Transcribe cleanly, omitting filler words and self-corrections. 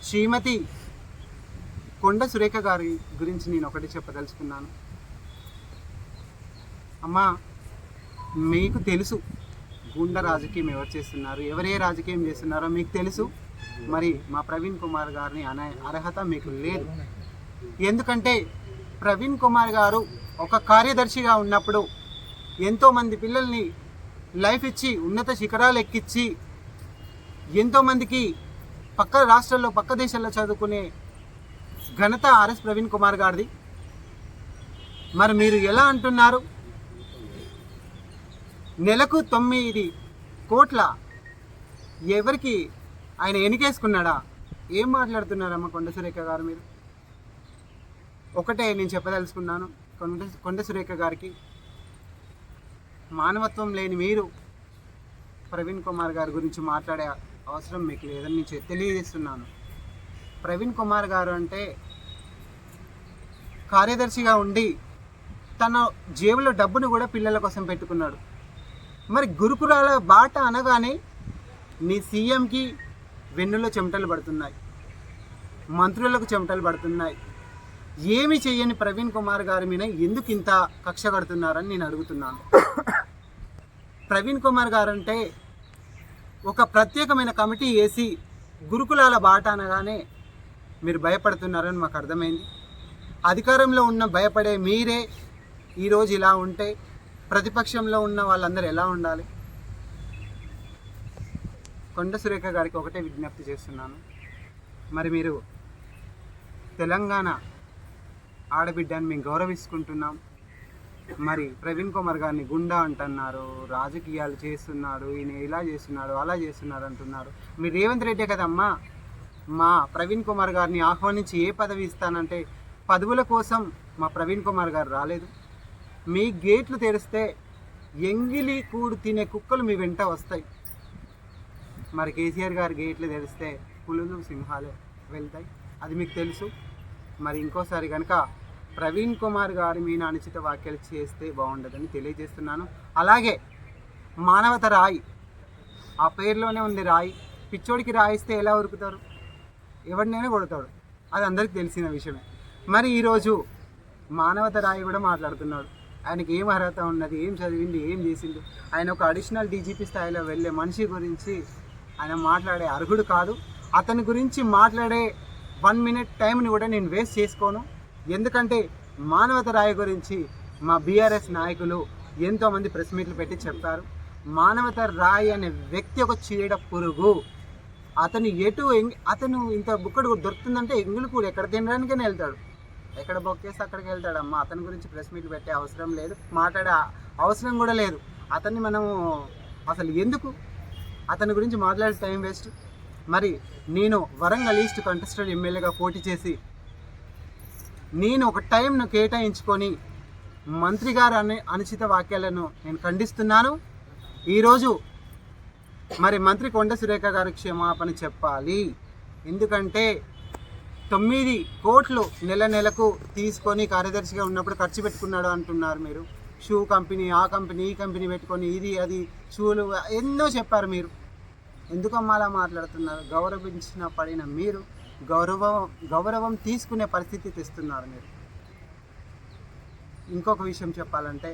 శ్రీమతి కొండ సురేఖ గారి గురించి నేను ఒకటి చెప్పదలుచుకున్నాను. అమ్మా, మీకు తెలుసు గుండా రాజకీయం ఎవరు చేస్తున్నారు, ఎవరే రాజకీయం చేస్తున్నారో మీకు తెలుసు. మరి మా ప్రవీణ్ కుమార్ గారిని అనే అర్హత మీకు లేదు. ఎందుకంటే ప్రవీణ్ కుమార్ గారు ఒక కార్యదర్శిగా ఉన్నప్పుడు ఎంతోమంది పిల్లల్ని లైఫ్ ఇచ్చి ఉన్నత శిఖరాలు ఎక్కించి ఎంతోమందికి పక్క రాష్ట్రాల్లో పక్క దేశాల్లో చదువుకునే ఘనత ఆర్ఎస్ ప్రవీణ్ కుమార్ గారిది. మరి మీరు ఎలా అంటున్నారు? నెలకు 9 కోట్ల ఎవరికి ఆయన ఎన్నికేసుకున్నాడా? ఏం మాట్లాడుతున్నారమ్మా కొండ సురేఖ గారు? మీరు ఒకటే నేను చెప్పదలుచుకున్నాను, కొండ సురేఖ గారికి మానవత్వం లేని మీరు ప్రవీణ్ కుమార్ గారి గురించి మాట్లాడే అవసరం మీకు లేదని నేను తెలియజేస్తున్నాను. ప్రవీణ్ కుమార్ గారు అంటే కార్యదర్శిగా ఉండి తన జేబులో డబ్బును కూడా పిల్లల కోసం పెట్టుకున్నాడు. మరి గురుకులాల బాట అనగానే నీ సీఎంకి వెన్నులో చెమటలు పడుతున్నాయి, మంత్రులకు చెమటలు పడుతున్నాయి. ఏమి చెయ్యని ప్రవీణ్ కుమార్ గారి మీద ఎందుకు ఇంత కక్ష కడుతున్నారని నేను అడుగుతున్నాను. ప్రవీణ్ కుమార్ గారు అంటే ఒక ప్రత్యేకమైన కమిటీ వేసి గురుకులాల బాట అనగానే మీరు భయపడుతున్నారని మాకు అర్థమైంది. అధికారంలో ఉన్న భయపడే మీరే ఈరోజు ఇలా ఉంటే ప్రతిపక్షంలో ఉన్న వాళ్ళందరూ ఎలా ఉండాలి? కొండ సురేఖ గారికి ఒకటే విజ్ఞప్తి చేస్తున్నాను. మరి మీరు తెలంగాణ ఆడబిడ్డని మేము గౌరవించుకుంటున్నాం. మరి ప్రవీణ్ కుమార్ గారిని గుండా అంటున్నారు, రాజకీయాలు చేస్తున్నాడు, ఈయన ఇలా చేస్తున్నాడు అలా చేస్తున్నాడు అంటున్నారు. మీరు రేవంత్ రెడ్డే కదమ్మా మా ప్రవీణ్ కుమార్ గారిని ఆహ్వానించి ఏ పదవి ఇస్తానంటే పదవుల కోసం మా ప్రవీణ్ కుమార్ గారు రాలేదు. మీ గేట్లు తెరిస్తే ఎంగిలి కూడు తినే కుక్కలు మీ వెంట వస్తాయి. మరి కేసీఆర్ గారి గేట్లు తెరిస్తే పులులు సింహాలే వెళ్తాయి, అది మీకు తెలుసు. మరి ఇంకోసారి కనుక ప్రవీణ్ కుమార్ గారి మీద అనుచిత వ్యాఖ్యలు చేస్తే బాగుండదని తెలియజేస్తున్నాను. అలాగే మానవత రాయి, ఆ పేరులోనే ఉంది రాయి. పిచ్చోడికి రాయిస్తే ఎలా ఉరుకుతారు? ఎవరినైనా కొడతాడు, అది అందరికీ తెలిసిన విషయమే. మరి ఈరోజు మానవత రాయి కూడా మాట్లాడుతున్నాడు. ఆయనకి ఏం అర్హత ఉన్నది, ఏం చదివింది, ఏం చేసింది? ఆయన ఒక అడిషనల్ డీజీపీ స్థాయిలో వెళ్ళే మనిషి గురించి ఆయన మాట్లాడే అర్హుడు కాదు. అతని గురించి మాట్లాడే 1 మినిట్ టైంని కూడా నేను వేస్ట్ చేసుకోను. ఎందుకంటే మానవత రాయి గురించి మా బీఆర్ఎస్ నాయకులు ఎంతోమంది ప్రెస్ మీట్లు పెట్టి చెప్పారు. మానవత రాయి అనే వ్యక్తి ఒక చీడ పురుగు. అతను ఇంత బుక్కడు దొరుకుతుందంటే ఎంగులు కూడా ఎక్కడ తినడానికైనా వెళ్తాడు, ఎక్కడ బొక్కేస్తే అక్కడికి వెళ్తాడమ్మా. అతని గురించి ప్రెస్ మీట్లు పెట్టే అవసరం లేదు, మాట్లాడే అవసరం కూడా లేదు. అతన్ని మనము అసలు ఎందుకు అతని గురించి మాట్లాడే టైం వేస్ట్. మరి నేను వరంగల్ ఈస్ట్ కంటెస్టెడ్ ఎమ్మెల్యేగా పోటీ చేసి నేను ఒక టైంను కేటాయించుకొని మంత్రి గారు అనుచిత వాక్యాలను నేను ఖండిస్తున్నాను. ఈరోజు మరి మంత్రి కొండ సురేఖ గారు క్షమాపణ చెప్పాలి. ఎందుకంటే 9 కోట్లు నెలకు తీసుకొని కార్యదర్శిగా ఉన్నప్పుడు ఖర్చు పెట్టుకున్నాడు అంటున్నారు మీరు. షూ కంపెనీ, ఆ కంపెనీ, ఈ కంపెనీ పెట్టుకొని ఇది అది షూలు ఎన్నో చెప్పారు. మీరు ఎందుకమ్మా అలా మాట్లాడుతున్నారు? గౌరవించిన పడిన మీరు గౌరవం తీసుకునే పరిస్థితి తెస్తున్నారు మీరు. ఇంకొక విషయం చెప్పాలంటే